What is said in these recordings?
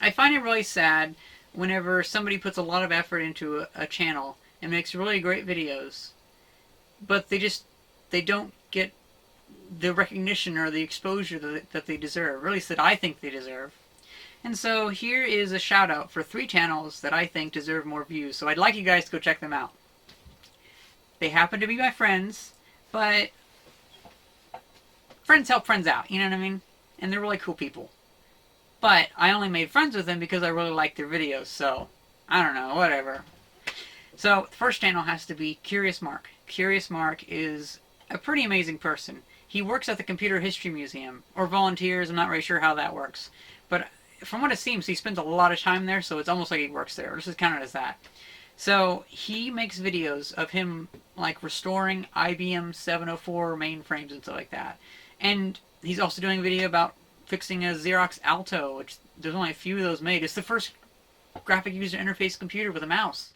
I find it really sad whenever somebody puts a lot of effort into a channel and makes really great videos, but they don't get the recognition or the exposure that they deserve, or at least that I think they deserve. And so here is a shout out for 3 channels that I think deserve more views. So I'd like you guys to go check them out. They happen to be my friends, but friends help friends out, you know what I mean? And they're really cool people. But I only made friends with them because I really liked their videos, so I don't know, whatever. So the first channel has to be Curious Mark. Curious Mark is a pretty amazing person. He works at the Computer History Museum, or volunteers, I'm not really sure how that works. But from what it seems, he spends a lot of time there, so it's almost like he works there. This is counted as that. So he makes videos of him like restoring IBM 704 mainframes and stuff like that. And he's also doing a video about fixing a Xerox Alto, which there's only a few of those made. It's the first graphic user interface computer with a mouse.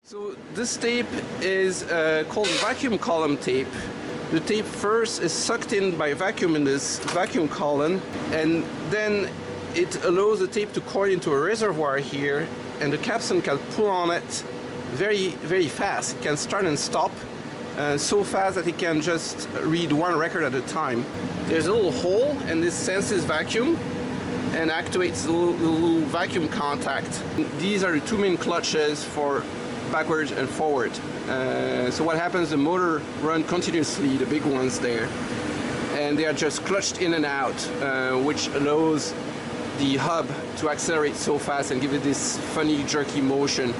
So this tape is called vacuum column tape. The tape first is sucked in by vacuum in this vacuum column, and then it allows the tape to coil into a reservoir here, and the capstan can pull on it very fast. It can start and stop so fast that it can just read one record at a time. There's a little hole, and this senses vacuum and activates the little vacuum contact. These are the 2 main clutches for backwards and forward. So what happens, the motor runs continuously, the big ones there, and they are just clutched in and out, which allows the hub to accelerate so fast and give it this funny jerky motion.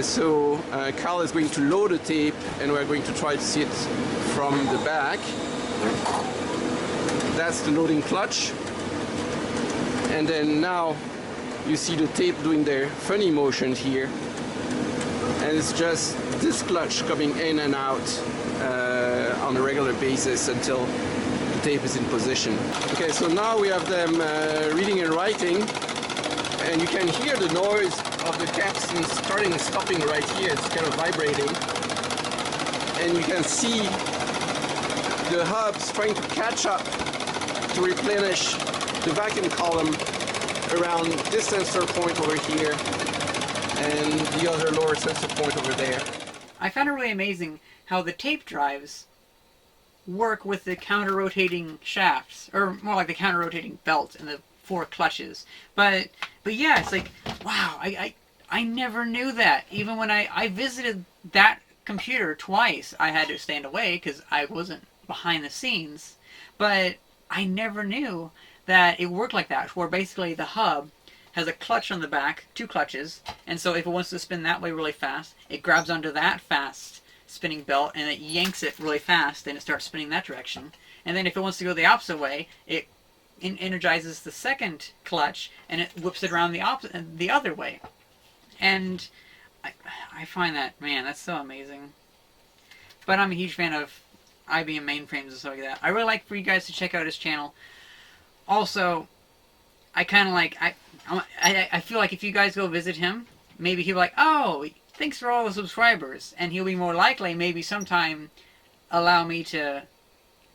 So Carl is going to load the tape, and we're going to try to see it from the back. That's the loading clutch. And then now you see the tape doing their funny motion here. And it's just this clutch coming in and out on a regular basis until the tape is in position. Okay, so now we have them reading and writing, and you can hear the noise of the capstan starting and stopping right here. It's kind of vibrating, and you can see the hubs trying to catch up to replenish the vacuum column around this sensor point over here and the other lower sensor point over there. I found it really amazing how the tape drives work with the counter-rotating shafts, or more like the counter-rotating belt and the 4 clutches. But yeah, it's like, wow, I never knew that. Even when I visited that computer twice, I had to stand away because I wasn't behind the scenes. But I never knew that it worked like that, where basically the hub has a clutch on the back, 2 clutches, and so if it wants to spin that way really fast, it grabs onto that fast spinning belt and it yanks it really fast and it starts spinning that direction. And then if it wants to go the opposite way, it energizes the second clutch and it whips it around the other way. And I find that, man, that's so amazing. But I'm a huge fan of IBM mainframes and stuff like that. I really like for you guys to check out his channel. Also, I kind of like, I feel like if you guys go visit him, maybe he'll be like, oh, thanks for all the subscribers. And he'll be more likely, maybe sometime, allow me to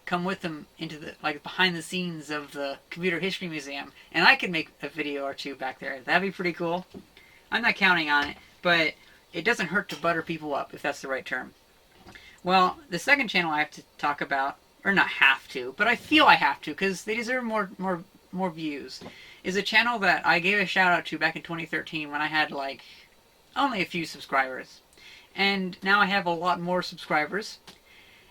come with him into the, like, behind the scenes of the Computer History Museum. And I could make a video or 2 back there. That'd be pretty cool. I'm not counting on it, but it doesn't hurt to butter people up, if that's the right term. Well, the second channel I have to talk about, or not have to, but I feel I have to, because they deserve more views, is a channel that I gave a shout out to back in 2013 when I had like only a few subscribers. And now I have a lot more subscribers,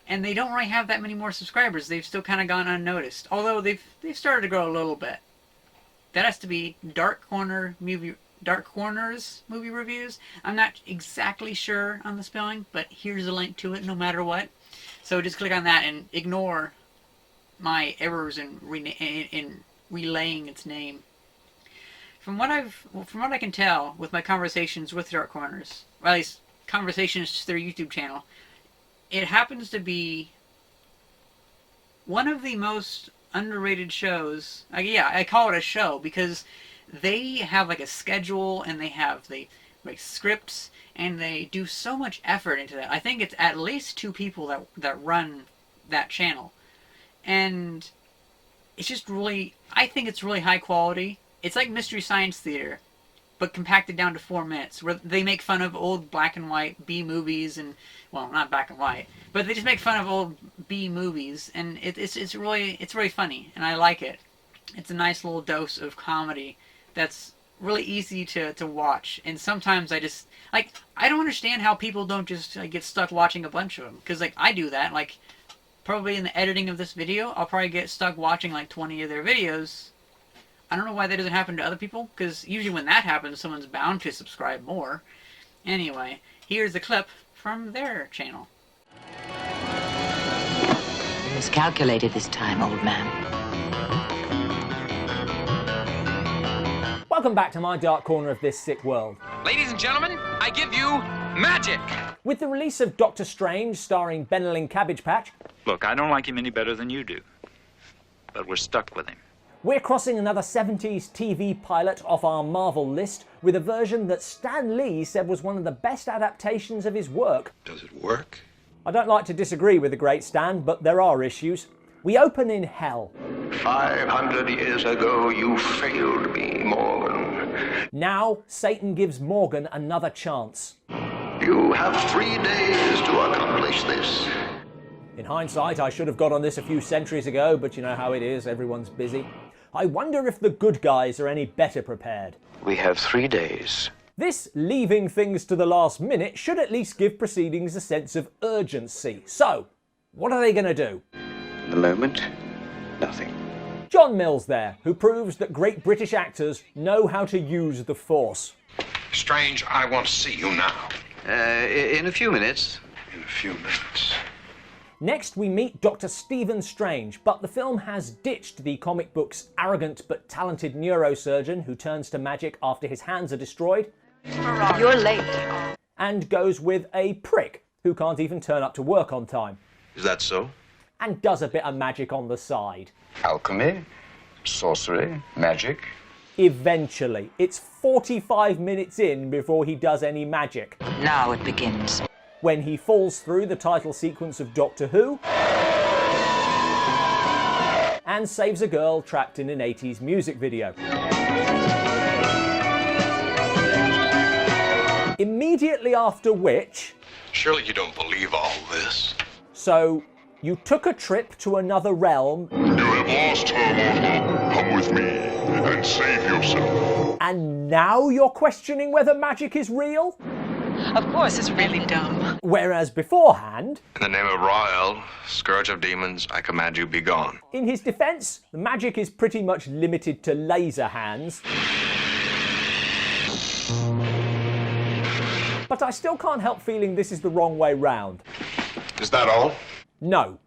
and they don't really have that many more subscribers. They've still kind of gone unnoticed, although they've started to grow a little bit. That has to be Dark Corners movie reviews. I'm not exactly sure on the spelling, but here's a link to it no matter what. So just click on that and ignore my errors in relaying its name. From what I can tell with my conversations with Dark Corners, or at least conversations to their YouTube channel, it happens to be one of the most underrated shows. Yeah, I call it a show because they have like a schedule and they make scripts and they do so much effort into that. I think it's at least 2 people that run that channel, and it's just really, I think it's really high quality. it's like Mystery Science Theater, but compacted down to 4 minutes, where they make fun of old black and white B movies and, well, not black and white, but they just make fun of old B movies, and it's really funny, and I like it. It's a nice little dose of comedy that's really easy to watch, and sometimes I just, like, I don't understand how people don't just get stuck watching a bunch of them, because, like, I do that, like, probably in the editing of this video, I'll probably get stuck watching, like, 20 of their videos. I don't know why that doesn't happen to other people, because usually when that happens, someone's bound to subscribe more. Anyway, here's a clip from their channel. You miscalculated this time, old man. Welcome back to my dark corner of this sick world. Ladies and gentlemen, I give you magic! With the release of Doctor Strange starring Benelin Cabbage Patch, Look, I don't like him any better than you do, but we're stuck with him. we're crossing another 70s TV pilot off our Marvel list with a version that Stan Lee said was one of the best adaptations of his work. Does it work? I don't like to disagree with the great Stan, but there are issues. We open in hell. 500 years ago, you failed me, Morgan. Now, Satan gives Morgan another chance. You have 3 days to accomplish this. In hindsight, I should have got on this a few centuries ago, but you know how it is, everyone's busy. I wonder if the good guys are any better prepared. We have 3 days. This leaving things to the last minute should at least give proceedings a sense of urgency. So, what are they going to do? In the moment, nothing. John Mills there, who proves that great British actors know how to use the Force. Strange, I want to see you now. In a few minutes. In a few minutes. Next, we meet Dr. Stephen Strange, but the film has ditched the comic book's arrogant but talented neurosurgeon who turns to magic after his hands are destroyed, You're late. and goes with a prick who can't even turn up to work on time, Is that so? and does a bit of magic on the side. Alchemy, sorcery, magic. Eventually. It's 45 minutes in before he does any magic, Now it begins. when he falls through the title sequence of Doctor Who and saves a girl trapped in an 80s music video. Immediately after which, Surely you don't believe all this. so you took a trip to another realm You have lost her, Mortal. Come with me and save yourself. and now you're questioning whether magic is real? Of course, it's really dumb. Whereas beforehand, In the name of Rael, Scourge of Demons, I command you be gone. in his defense, the magic is pretty much limited to laser hands. But I still can't help feeling this is the wrong way round. Is that all? No.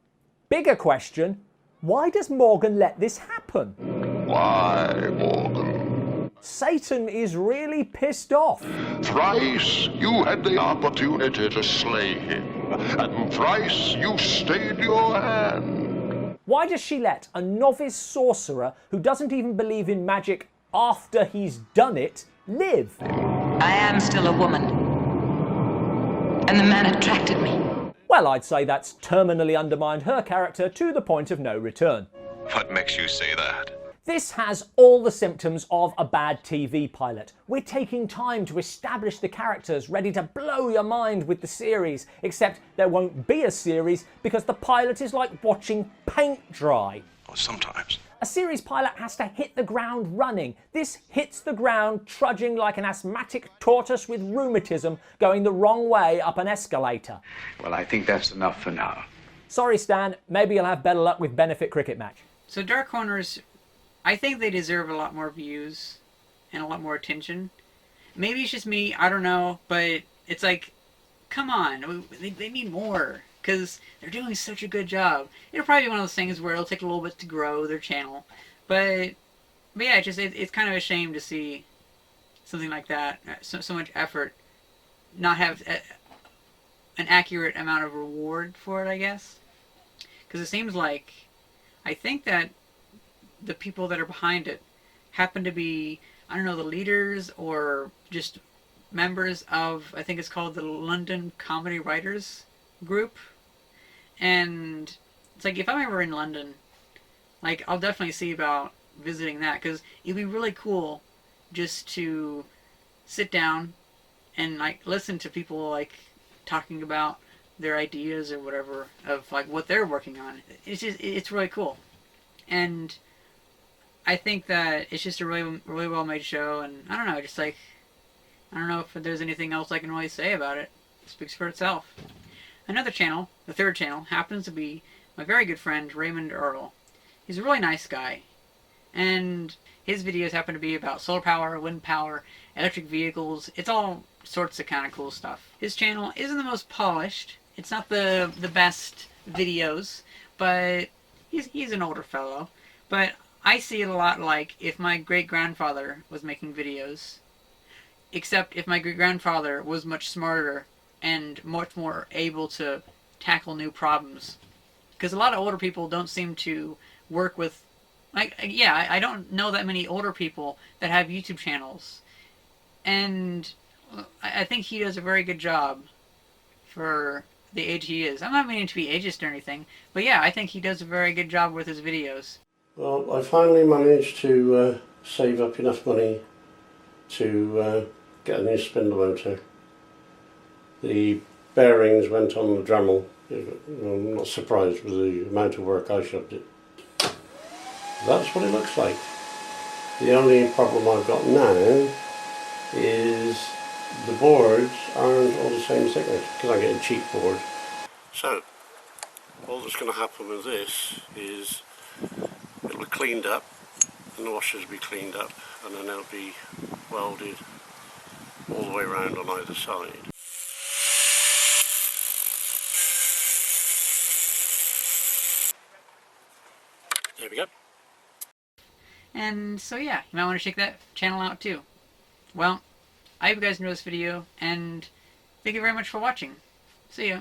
Bigger question, why does Morgan let this happen? Why, Morgan? Satan is really pissed off. Thrice you had the opportunity to slay him, and thrice you stayed your hand. Why does she let a novice sorcerer who doesn't even believe in magic after he's done it live? I am still a woman. And the man attracted me. Well, I'd say that's terminally undermined her character to the point of no return. What makes you say that? This has all the symptoms of a bad TV pilot. We're taking time to establish the characters, ready to blow your mind with the series, except there won't be a series because the pilot is like watching paint dry. Oh, sometimes. A series pilot has to hit the ground running. This hits the ground trudging like an asthmatic tortoise with rheumatism going the wrong way up an escalator. Well, I think that's enough for now. Sorry, Stan, maybe you'll have better luck with Benefit Cricket Match. So Dark Corners, I think they deserve a lot more views and a lot more attention. Maybe it's just me, I don't know, but it's like, come on, they need more, because they're doing such a good job. It'll probably be one of those things where it'll take a little bit to grow their channel, but yeah, it's kind of a shame to see something like that, so much effort, not have an accurate amount of reward for it, I guess. Because it seems like, I think that the people that are behind it happen to be, I don't know, the leaders or just members of, I think it's called the London Comedy Writers Group. And it's like, if I'm ever in London, like, I'll definitely see about visiting that, because it'd be really cool just to sit down and like listen to people like talking about their ideas or whatever of like what they're working on. It's really cool, and I think that it's just a really well made show. And I don't know, just like I don't know if there's anything else I can really say about it. It speaks for itself. Another channel, the third channel, happens to be my very good friend Raymond Earl. He's a really nice guy, and his videos happen to be about solar power, wind power, electric vehicles. It's all sorts of kind of cool stuff. His channel isn't the most polished. It's not the best videos, but he's an older fellow. But I see it a lot like if my great-grandfather was making videos, except if my great-grandfather was much smarter and much more able to tackle new problems. Because a lot of older people don't seem to work with, like, yeah, I don't know that many older people that have YouTube channels. And I think he does a very good job for the age he is. I'm not meaning to be ageist or anything, but yeah, I think he does a very good job with his videos. Well, I finally managed to save up enough money to get a new spindle motor. The bearings went on the Dremel. I'm not surprised with the amount of work I shoved it. That's what it looks like. The only problem I've got now is the boards aren't all the same thickness because I get a cheap board. So, all that's going to happen with this is it'll be cleaned up and the washers will be cleaned up, and then they'll be welded all the way around on either side. There we go. And so yeah, you might want to check that channel out too. Well, I hope you guys enjoyed this video, and thank you very much for watching. See ya.